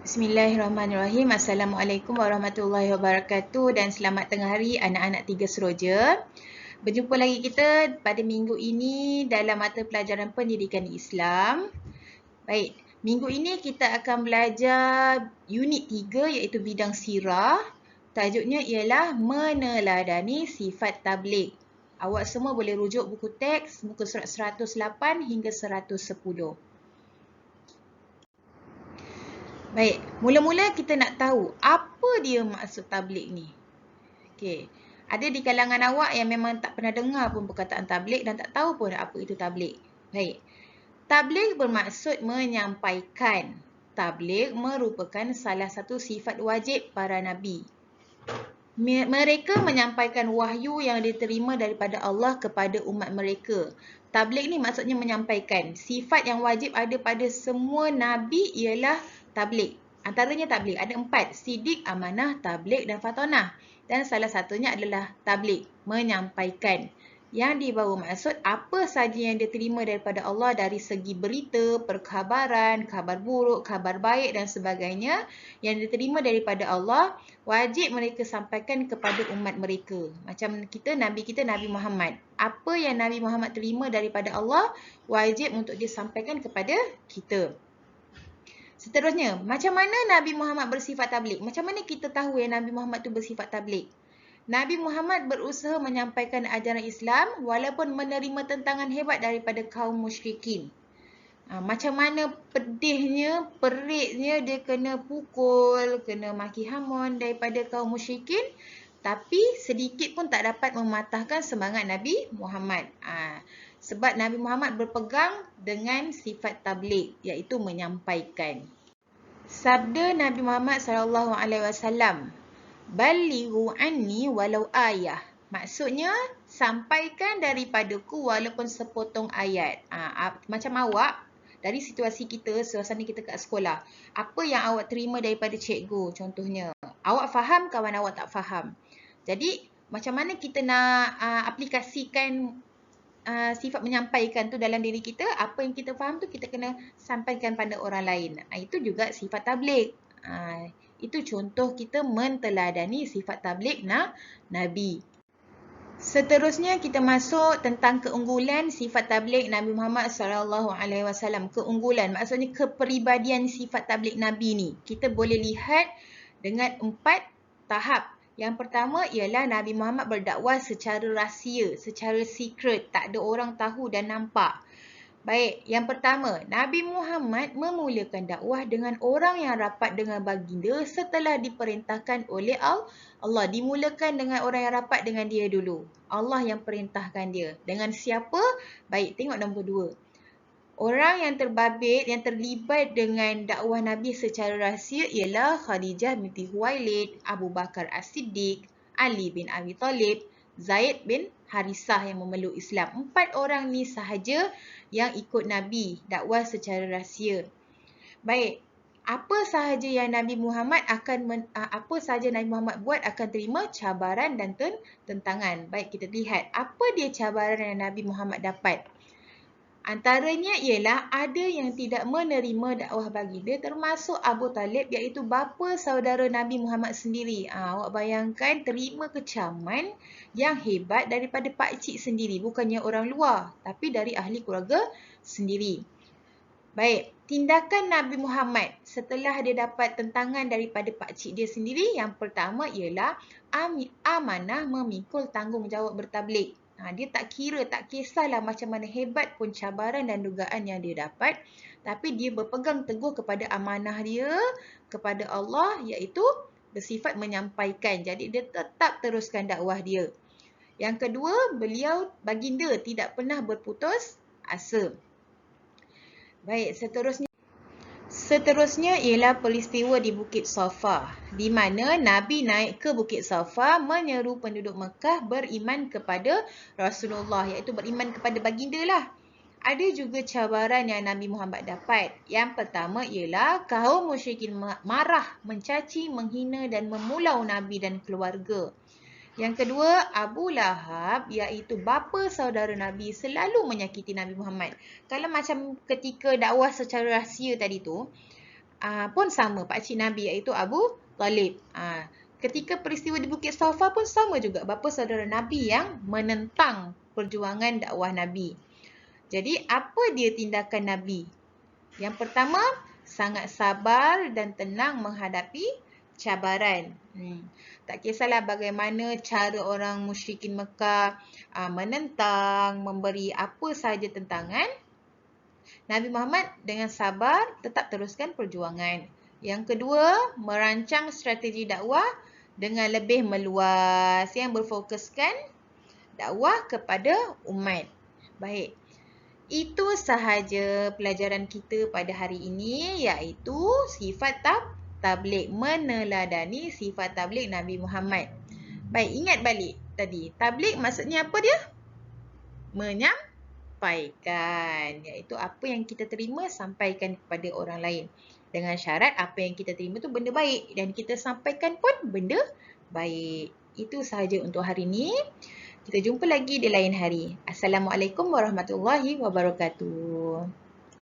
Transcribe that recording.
Bismillahirrahmanirrahim. Assalamualaikum warahmatullahi wabarakatuh dan selamat tengah hari anak-anak Tiga Seroja. Berjumpa lagi kita pada minggu ini dalam mata pelajaran pendidikan Islam. Baik, minggu ini kita akan belajar unit 3 iaitu bidang sirah. Tajuknya ialah meneladani sifat tabligh. Awak semua boleh rujuk buku teks muka surat 108 hingga 110. Baik, mula-mula kita nak tahu apa dia maksud tabligh ni. Okey. Ada di kalangan awak yang memang tak pernah dengar pun perkataan tabligh dan tak tahu pun apa itu tabligh. Baik. Tabligh bermaksud menyampaikan. Tabligh merupakan salah satu sifat wajib para nabi. Mereka menyampaikan wahyu yang diterima daripada Allah kepada umat mereka. Tabligh ni maksudnya menyampaikan. Sifat yang wajib ada pada semua nabi ialah tabligh. Antaranya tabligh. Ada 4. Sidik, amanah, tabligh dan fatonah. Dan salah satunya adalah tabligh. Menyampaikan. Yang dibawa maksud apa sahaja yang diterima daripada Allah dari segi berita, perkhabaran, khabar buruk, khabar baik dan sebagainya. Yang diterima daripada Allah, wajib mereka sampaikan kepada umat mereka. Macam Nabi kita Nabi Muhammad. Apa yang Nabi Muhammad terima daripada Allah, wajib untuk disampaikan kepada kita. Seterusnya, macam mana Nabi Muhammad bersifat tabligh? Macam mana kita tahu yang Nabi Muhammad tu bersifat tabligh? Nabi Muhammad berusaha menyampaikan ajaran Islam walaupun menerima tentangan hebat daripada kaum musyrikin. Macam mana pedihnya, peritnya dia kena pukul, kena maki hamun daripada kaum musyrikin. Tapi sedikit pun tak dapat mematahkan semangat Nabi Muhammad. Sebab Nabi Muhammad berpegang dengan sifat tabligh, iaitu menyampaikan. Sabda Nabi Muhammad SAW, "Balighu anni walau ayah." Maksudnya, sampaikan daripadaku walaupun sepotong ayat. Macam awak, dari situasi kita, suasana kita kat sekolah. Apa yang awak terima daripada cikgu contohnya. Awak faham, kawan awak tak faham. Jadi, macam mana kita nak aplikasikan sifat menyampaikan tu dalam diri kita, apa yang kita faham tu kita kena sampaikan pada orang lain. Itu juga sifat tabligh. Itu contoh kita menteladani sifat tabligh Nabi. Seterusnya kita masuk tentang keunggulan sifat tabligh Nabi Muhammad SAW. Keunggulan maksudnya kepribadian sifat tabligh Nabi ni. Kita boleh lihat dengan 4 tahap. Yang pertama ialah Nabi Muhammad berdakwah secara rahsia, secara secret, tak ada orang tahu dan nampak. Baik, yang pertama, Nabi Muhammad memulakan dakwah dengan orang yang rapat dengan baginda setelah diperintahkan oleh Allah. Dimulakan dengan orang yang rapat dengan dia dulu. Allah yang perintahkan dia. Dengan siapa? Baik, tengok nombor 2. Orang yang terbabit, yang terlibat dengan dakwah Nabi secara rahsia ialah Khadijah binti Khuwailid, Abu Bakar As-Siddiq, Ali bin Abi Talib, Zaid bin Harisah yang memeluk Islam. 4 orang ni sahaja yang ikut Nabi dakwah secara rahsia. Baik, apa sahaja yang Nabi Muhammad buat akan terima cabaran dan tentangan. Baik, kita lihat apa dia cabaran yang Nabi Muhammad dapat. Antaranya ialah ada yang tidak menerima dakwah baginda termasuk Abu Talib iaitu bapa saudara Nabi Muhammad sendiri. Awak bayangkan terima kecaman yang hebat daripada pakcik sendiri. Bukannya orang luar tapi dari ahli keluarga sendiri. Baik, tindakan Nabi Muhammad setelah dia dapat tentangan daripada pakcik dia sendiri, yang pertama ialah amanah memikul tanggungjawab bertabligh. Dia tak kira, tak kisahlah macam mana hebat pun cabaran dan dugaan yang dia dapat. Tapi dia berpegang teguh kepada amanah dia kepada Allah iaitu bersifat menyampaikan. Jadi dia tetap teruskan dakwah dia. Yang kedua, baginda tidak pernah berputus asa. Baik, seterusnya ialah peristiwa di Bukit Safa, di mana Nabi naik ke Bukit Safa menyeru penduduk Mekah beriman kepada Rasulullah, iaitu beriman kepada baginda lah. Ada juga cabaran yang Nabi Muhammad dapat. Yang pertama ialah kaum musyrikin marah, mencaci, menghina dan memulau Nabi dan keluarga. Yang kedua, Abu Lahab iaitu bapa saudara Nabi selalu menyakiti Nabi Muhammad. Kalau macam ketika dakwah secara rahsia tadi tu, pun sama pakcik Nabi iaitu Abu Talib. Ketika peristiwa di Bukit Safa pun sama juga. Bapa saudara Nabi yang menentang perjuangan dakwah Nabi. Jadi apa dia tindakan Nabi? Yang pertama, sangat sabar dan tenang menghadapi cabaran. Tak kisahlah bagaimana cara orang musyrikin Mekah menentang, memberi apa sahaja tentangan. Nabi Muhammad dengan sabar tetap teruskan perjuangan. Yang kedua, merancang strategi dakwah dengan lebih meluas yang berfokuskan dakwah kepada umat. Baik. Itu sahaja pelajaran kita pada hari ini, iaitu sifat tabligh, meneladani sifat tabligh Nabi Muhammad. Baik, ingat balik tadi. Tabligh maksudnya apa dia? Menyampaikan, iaitu apa yang kita terima sampaikan kepada orang lain. Dengan syarat apa yang kita terima tu benda baik dan kita sampaikan pun benda baik. Itu sahaja untuk hari ini. Kita jumpa lagi di lain hari. Assalamualaikum warahmatullahi wabarakatuh.